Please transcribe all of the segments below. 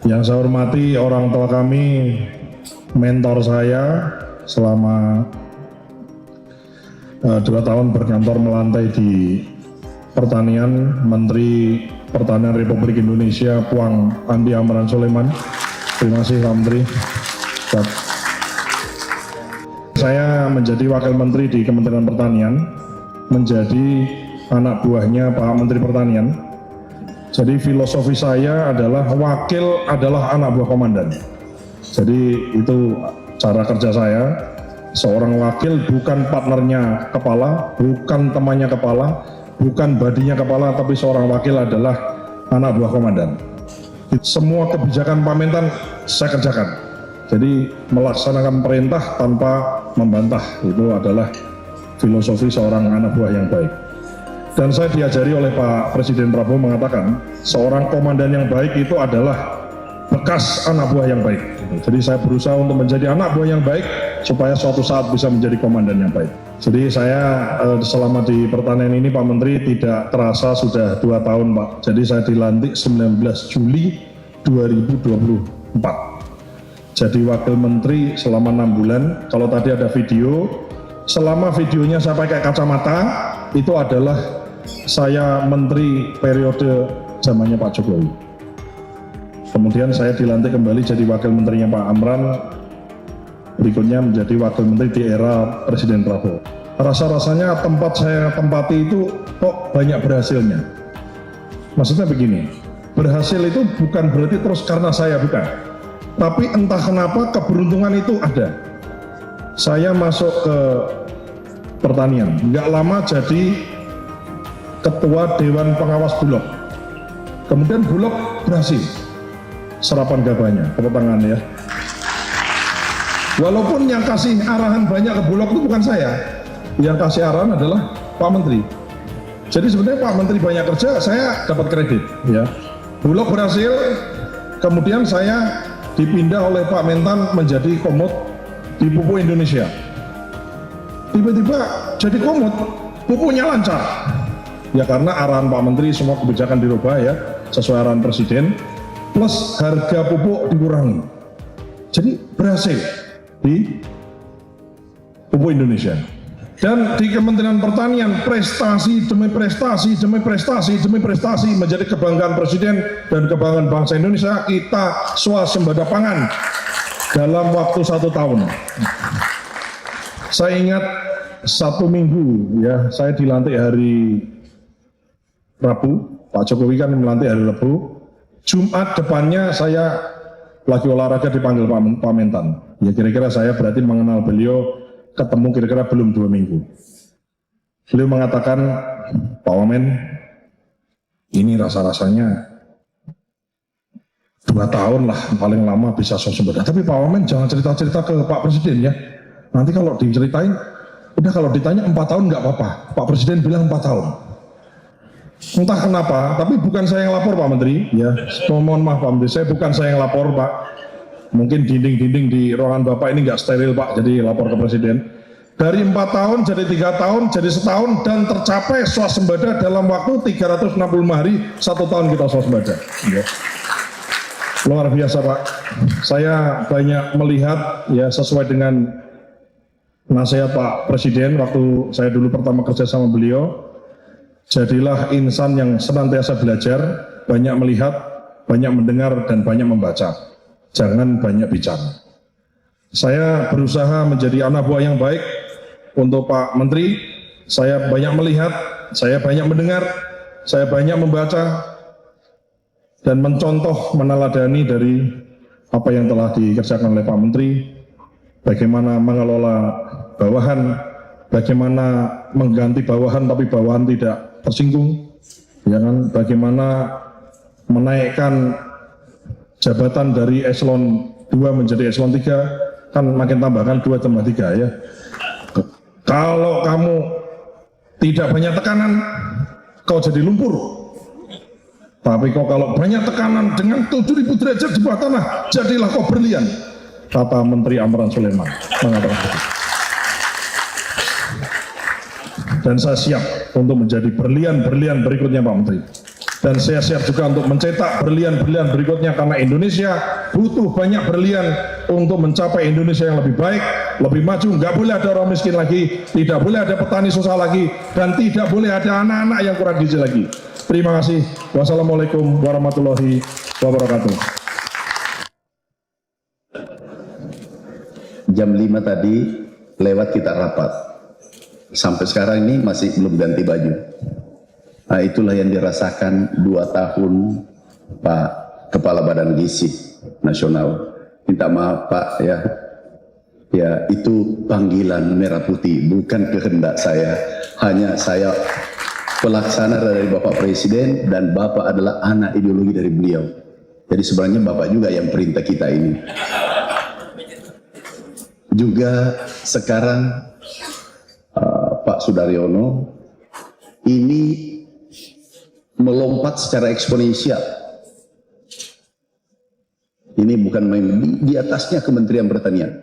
Yang saya hormati orang tua kami, mentor saya selama 2 tahun berkantor melantai di pertanian, Menteri Pertanian Republik Indonesia Puang Andi Amran Sulaiman. Terima kasih Pak Menteri. Saya menjadi Wakil Menteri di Kementerian Pertanian, menjadi anak buahnya Pak Menteri Pertanian. Jadi filosofi saya adalah wakil adalah anak buah komandan. Jadi itu cara kerja saya. Seorang wakil bukan partnernya kepala, bukan temannya kepala, bukan badinya kepala, tapi seorang wakil adalah anak buah komandan. Semua kebijakan Pak Mentan saya kerjakan. Jadi melaksanakan perintah tanpa membantah, itu adalah filosofi seorang anak buah yang baik. Dan saya diajari oleh Pak Presiden Prabowo mengatakan, seorang komandan yang baik itu adalah bekas anak buah yang baik. Jadi saya berusaha untuk menjadi anak buah yang baik, supaya suatu saat bisa menjadi komandan yang baik. Jadi saya selama di pertanian ini Pak Menteri tidak terasa sudah 2 tahun Pak. Jadi saya dilantik 19 Juli 2024. Jadi Wakil Menteri selama 6 bulan. Kalau tadi ada video, selama videonya saya pakai kacamata, itu adalah saya menteri periode zamannya Pak Jokowi. Kemudian saya dilantik kembali jadi wakil menterinya Pak Amran, berikutnya menjadi wakil menteri di era Presiden Prabowo. Rasa-rasanya tempat saya tempati itu kok banyak berhasilnya. Maksudnya begini, berhasil itu bukan berarti terus karena saya, bukan. Tapi entah kenapa keberuntungan itu ada. Saya masuk ke pertanian, nggak lama jadi Ketua Dewan Pengawas Bulog. Kemudian Bulog berhasil. Serapan gabahnya, tepuk tangan ya. Walaupun yang kasih arahan banyak ke Bulog itu bukan saya. Yang kasih arahan adalah Pak Menteri. Jadi sebenarnya Pak Menteri banyak kerja, saya dapat kredit ya. Bulog berhasil, kemudian saya dipindah oleh Pak Mentan menjadi komod di Pupuk Indonesia. Tiba-tiba jadi komod, pupuknya lancar. Ya karena arahan Pak Menteri semua kebijakan dirubah ya, sesuai arahan Presiden, plus harga pupuk dikurangi. Jadi berhasil di Pupuk Indonesia. Dan di Kementerian Pertanian prestasi demi prestasi demi prestasi demi prestasi menjadi kebanggaan Presiden dan kebanggaan bangsa Indonesia. Kita swasembada pangan dalam waktu 1 tahun. Saya ingat 1 minggu ya, saya dilantik hari Rabu, Pak Jokowi kan melantik hari Rabu. Jumat depannya saya lagi olahraga dipanggil Pak Mentan. Ya kira-kira saya berarti mengenal beliau, ketemu kira-kira belum 2 minggu. Beliau mengatakan, Pak Wamen, ini rasa-rasanya 2 tahun lah paling lama bisa swasembada. Tapi Pak Wamen jangan cerita-cerita ke Pak Presiden ya. Nanti kalau diceritain, udah kalau ditanya 4 tahun nggak apa-apa. Pak Presiden bilang 4 tahun. Entah kenapa, tapi bukan saya yang lapor Pak Menteri, ya. Mohon maaf Pak Menteri, saya bukan saya yang lapor Pak. Mungkin dinding-dinding di ruangan Bapak ini nggak steril Pak, jadi lapor ke Presiden. Dari 4 tahun jadi 3 tahun, jadi setahun dan tercapai swasembada dalam waktu 365 hari, 1 tahun kita swasembada. Ya. Luar biasa Pak. Saya banyak melihat ya sesuai dengan nasihat Pak Presiden waktu saya dulu pertama kerja sama beliau. Jadilah insan yang senantiasa belajar, banyak melihat, banyak mendengar, dan banyak membaca. Jangan banyak bicara. Saya berusaha menjadi anak buah yang baik untuk Pak Menteri. Saya banyak melihat, saya banyak mendengar, saya banyak membaca, dan mencontoh, meneladani dari apa yang telah dikerjakan oleh Pak Menteri. Bagaimana mengelola bawahan, bagaimana mengganti bawahan tapi bawahan tidak tersinggung, ya kan? Bagaimana menaikkan jabatan dari eselon 2 menjadi eselon 3, kan makin tambahkan 2 tambah 3 ya. Kalau kamu tidak banyak tekanan, kau jadi lumpur. Tapi kau kalau banyak tekanan dengan 7.000 derajat di bawah tanah, jadilah kau berlian. Kata Menteri Amran Sulaiman mengatakan begitu. Dan saya siap untuk menjadi berlian-berlian berikutnya Pak Menteri. Dan saya siap juga untuk mencetak berlian-berlian berikutnya, karena Indonesia butuh banyak berlian untuk mencapai Indonesia yang lebih baik, lebih maju. Nggak boleh ada orang miskin lagi, tidak boleh ada petani susah lagi, dan tidak boleh ada anak-anak yang kurang gizi lagi. Terima kasih. Wassalamualaikum warahmatullahi wabarakatuh. Jam 5 tadi lewat kita rapat. Sampai sekarang ini masih belum ganti baju. Nah, itulah yang dirasakan 2 tahun Pak Kepala Badan Gizi Nasional. Minta maaf Pak ya. Ya, itu panggilan merah putih, bukan kehendak saya. Hanya saya pelaksana dari Bapak Presiden, dan Bapak adalah anak ideologi dari beliau. Jadi sebenarnya Bapak juga yang perintah kita ini. Juga sekarang Pak Sudaryono ini melompat secara eksponensial. Ini bukan main, di atasnya Kementerian Pertanian.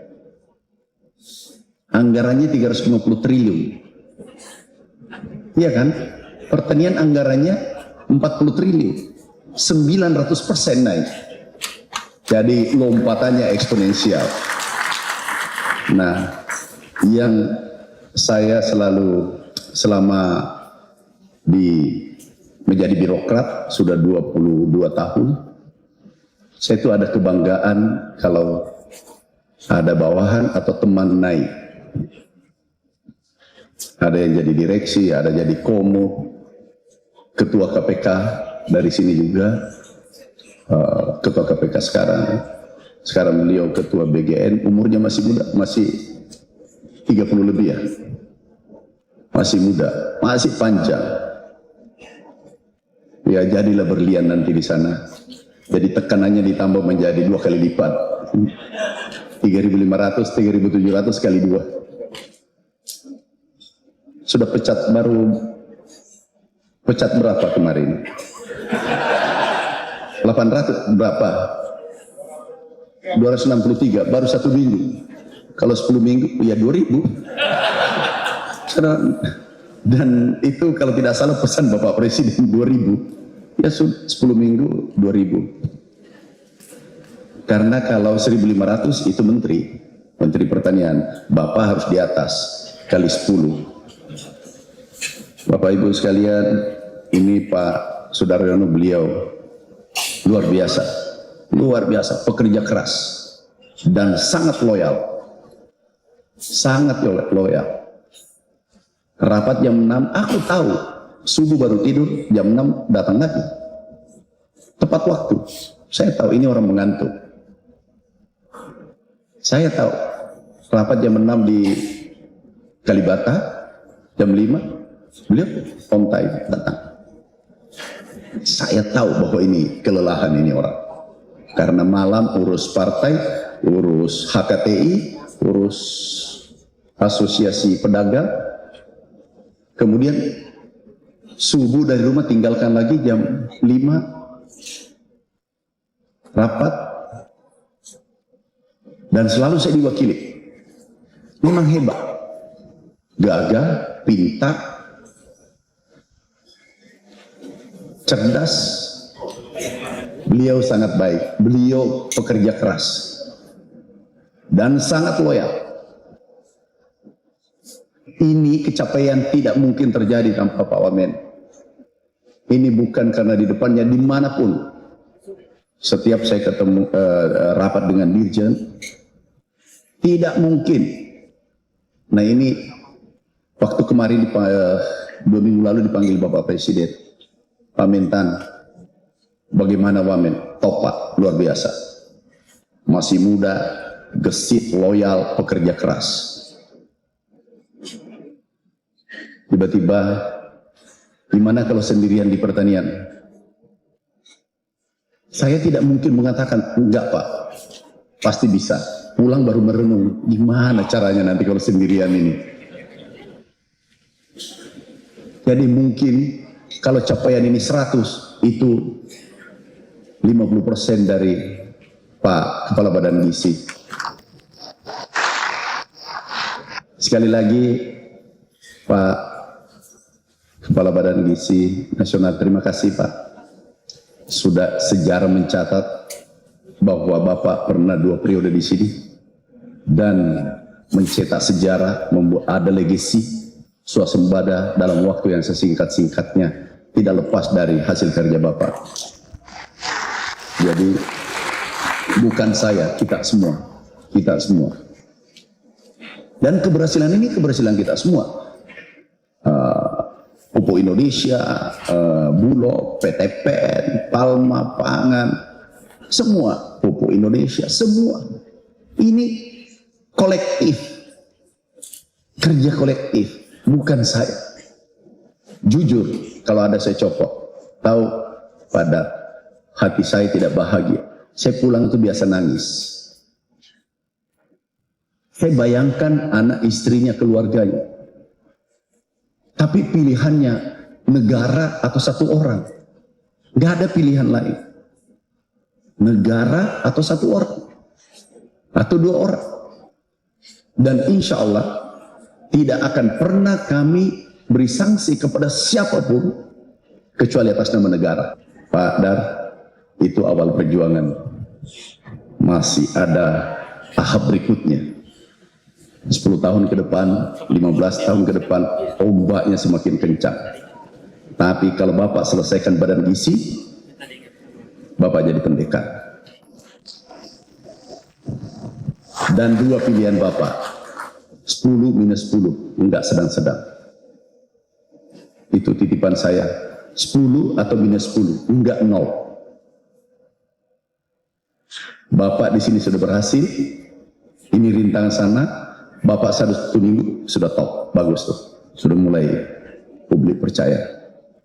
Anggarannya 350 triliun. Iya kan? Pertanian anggarannya 40 triliun. 900% naik. Jadi lompatannya eksponensial. Nah, yang saya selalu selama menjadi birokrat sudah 22 tahun, saya itu ada kebanggaan kalau ada bawahan atau teman naik. Ada yang jadi direksi, ada jadi komo, ketua KPK dari sini juga, ketua KPK sekarang beliau ketua BGN, umurnya masih muda, masih 30 lebih ya, masih muda, masih panjang. Ya jadilah berlian nanti di sana. Jadi tekanannya ditambah menjadi 2 kali lipat, 3.500, 3.700 kali 2. Sudah pecat berapa kemarin? 800 berapa? 263, baru 1 minggu. Kalau 10 minggu ya 2000. Dan itu kalau tidak salah pesan Bapak Presiden 2000. Ya 10 minggu 2000. Karena kalau 1.500 itu Menteri Pertanian, Bapak harus di atas kali 10. Bapak Ibu sekalian, ini Pak Sudaryono, beliau luar biasa, pekerja keras dan sangat loyal. Rapat jam 6, aku tahu subuh baru tidur, jam 6 datang lagi tepat waktu. Saya tahu ini orang mengantuk. Saya tahu rapat jam 6 di Kalibata, jam 5 beliau on time datang. Saya tahu bahwa ini kelelahan ini orang, karena malam urus partai, urus HKTI, urus asosiasi pedagang, kemudian subuh dari rumah tinggalkan lagi jam 5 rapat, dan selalu saya diwakili. Memang hebat, gagah, pintar, cerdas, beliau sangat baik, beliau pekerja keras dan sangat loyal. Ini capaian tidak mungkin terjadi tanpa Pak Wamen. Ini bukan karena di depannya, dimanapun. Setiap saya ketemu rapat dengan Dirjen, tidak mungkin. Nah ini waktu kemarin 2 minggu lalu dipanggil Bapak Presiden, Pak Mentan, bagaimana Wamen? Top Pak, luar biasa. Masih muda, gesit, loyal, pekerja keras. Tiba-tiba, gimana kalau sendirian di pertanian? Saya tidak mungkin mengatakan, enggak Pak, pasti bisa. Pulang baru merenung, gimana caranya nanti kalau sendirian ini? Jadi mungkin kalau capaian ini 100, itu 50% dari Pak Kepala Badan Gizi. Sekali lagi, Pak Kepala Badan Gizi Nasional, terima kasih Pak. sudah sejarah mencatat bahwa Bapak pernah 2 periode di sini dan mencetak sejarah, membuat ada legasi swasembada dalam waktu yang sesingkat-singkatnya, tidak lepas dari hasil kerja Bapak. Jadi bukan saya, kita semua. Dan keberhasilan ini keberhasilan kita semua. Pupuk Indonesia, Bulog, PTPN, Palma, Pangan, semua Pupuk Indonesia, semua. Ini kolektif, kerja kolektif, bukan saya. Jujur, kalau ada saya copot, tahu pada hati saya tidak bahagia. Saya pulang itu biasa nangis. Saya bayangkan anak istrinya, keluarganya. Tapi pilihannya negara atau satu orang. Gak ada pilihan lain. Negara atau satu orang. Atau 2 orang. Dan insya Allah tidak akan pernah kami beri sanksi kepada siapapun kecuali atas nama negara. Pak Dar, itu awal perjuangan. Masih ada tahap berikutnya. 10 tahun ke depan, 15 tahun ke depan, ombaknya semakin kencang. Tapi kalau Bapak selesaikan badan gizi, Bapak jadi pendekar. Dan 2 pilihan Bapak, 10 minus 10, enggak sedang-sedang. Itu titipan saya, 10 atau minus 10, enggak 0. Bapak di sini sudah berhasil, ini rintangan sana. Bapak 1 minggu sudah top, bagus tuh, sudah mulai publik percaya.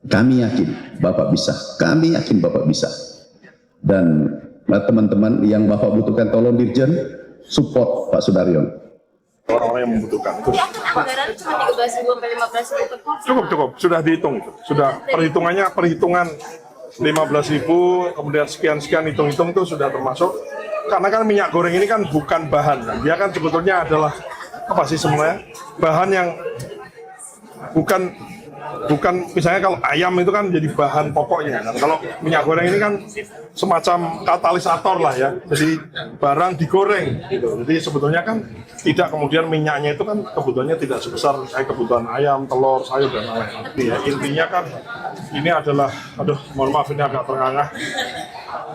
Kami yakin Bapak bisa, kami yakin Bapak bisa. Dan teman-teman yang Bapak butuhkan, tolong Dirjen support Pak Sudaryon. Orang-orang yang membutuhkan. Tapi kan anggaran cuma 13.000 sampai 15.000 per porsi. Cukup, sudah dihitung itu. Sudah perhitungan 15.000, kemudian sekian hitung-hitung itu sudah termasuk. Karena kan minyak goreng ini kan bukan bahan, kan? Dia kan sebetulnya adalah apa sih sebenarnya bahan yang bukan misalnya kalau ayam itu kan jadi bahan pokoknya kan. Kalau minyak goreng ini kan semacam katalisator lah ya, jadi barang digoreng gitu. Jadi sebetulnya kan tidak kemudian minyaknya itu kan kebutuhannya tidak sebesar kebutuhan ayam, telur, sayur dan lain-lain. Ya, intinya kan ini adalah, mohon maaf ini agak terengah.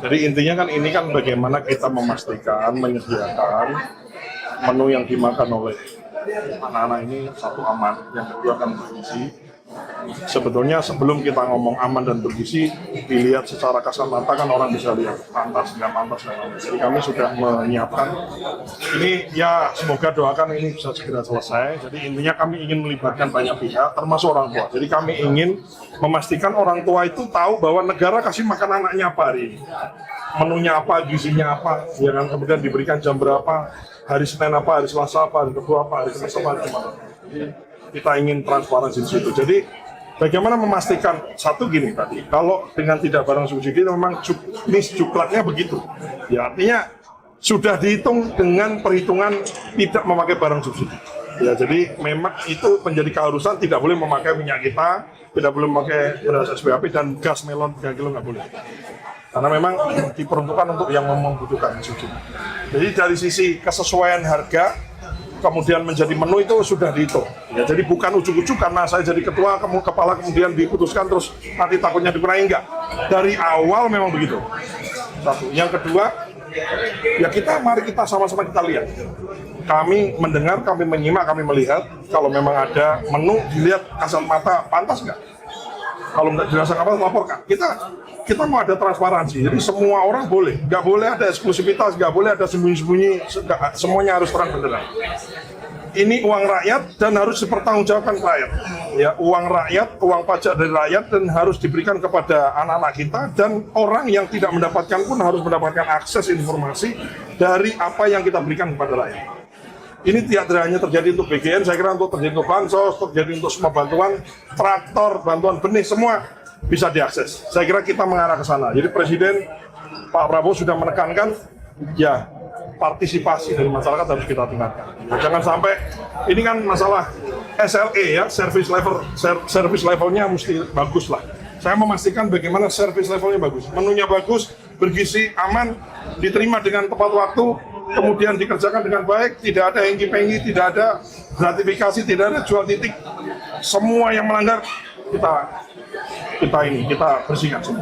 Jadi intinya kan ini kan bagaimana kita memastikan menyediakan menu yang dimakan oleh anak-anak ini satu aman, yang kedua kan bergizi. Sebetulnya sebelum kita ngomong aman dan bergizi, dilihat secara kasat mata kan orang bisa lihat pantas, nggak pantas. Jadi kami sudah menyiapkan ini, ya semoga doakan ini bisa segera selesai. Jadi intinya kami ingin melibatkan banyak pihak, termasuk orang tua. Jadi kami ingin memastikan orang tua itu tahu bahwa negara kasih makan anaknya apa hari ini, menunya apa, gizinya apa, ya kan, kemudian diberikan jam berapa, hari Senin apa, hari Selasa apa, hari Rabu apa, hari Kamis apa, gimana. Kita ingin transparansi di situ. Jadi bagaimana memastikan satu gini tadi, kalau dengan tidak barang subsidi memang cuklatnya begitu. Ya artinya sudah dihitung dengan perhitungan tidak memakai barang subsidi. Ya jadi memang itu menjadi keharusan, tidak boleh memakai minyak kita, tidak boleh memakai beras SPAP dan gas melon 3 kilo nggak boleh. Karena memang diperuntukkan untuk yang membutuhkan subsidi. Jadi dari sisi kesesuaian harga, kemudian menjadi menu itu sudah dihitung. Ya, jadi bukan ujuk-ujuk karena saya jadi ketua, kepala kemudian diputuskan terus nanti takutnya dikurangi, enggak. Dari awal memang begitu. Satu. Yang kedua, ya mari kita sama-sama kita lihat. Kami mendengar, kami menyimak, kami melihat. Kalau memang ada menu, dilihat kasat mata, pantas nggak? Kalau nggak dirasakan apa, laporkan. Kita mau ada transparansi, jadi semua orang boleh. Nggak boleh ada eksklusivitas, nggak boleh ada sembunyi-sembunyi, semuanya harus terang benderang. Ini uang rakyat dan harus dipertanggungjawabkan rakyat. Ya, uang rakyat, uang pajak dari rakyat dan harus diberikan kepada anak-anak kita, dan orang yang tidak mendapatkan pun harus mendapatkan akses informasi dari apa yang kita berikan kepada rakyat. Ini tidak hanya terjadi untuk BGN, saya kira untuk terjadi untuk bansos, terjadi untuk semua bantuan, traktor, bantuan benih, semua bisa diakses. Saya kira kita mengarah ke sana. Jadi Presiden Pak Prabowo sudah menekankan, ya partisipasi dari masyarakat harus kita tingkatkan. Ya, jangan sampai ini kan masalah SLE ya, service levelnya mesti bagus lah. Saya memastikan bagaimana service levelnya bagus, menunya bagus, bergizi, aman, diterima dengan tepat waktu, kemudian dikerjakan dengan baik, tidak ada hengki-pengki, tidak ada gratifikasi, tidak ada jual titik. Semua yang melanggar kita bersihkan semua.